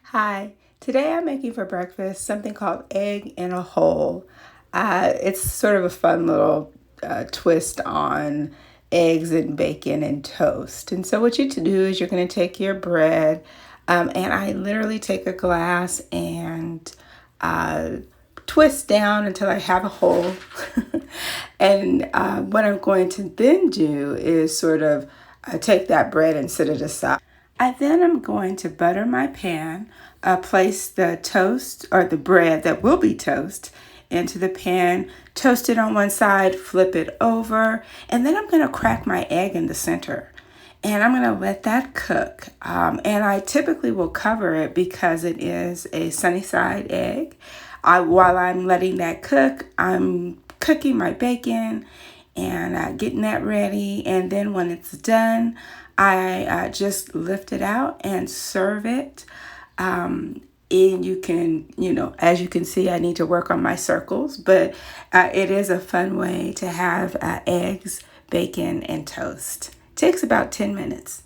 Hi, today I'm making for breakfast something called egg in a hole. It's sort of a fun little twist on eggs and bacon and toast. And so, what you to do is you're going to take your bread, and I literally take a glass and uh, twist down until I have a hole. And what I'm going to then do is sort of take that bread and set it aside. I then am going to butter my pan, place the toast or the bread that will be toast into the pan, toast it on one side, flip it over, and then I'm going to crack my egg in the center. And I'm going to let that cook. And I typically will cover it because it is a sunny side egg. While I'm letting that cook, I'm cooking my bacon and getting that ready. And then when it's done, I just lift it out and serve it. And you can, as you can see, I need to work on my circles, but it is a fun way to have eggs, bacon, and toast. Takes about 10 minutes.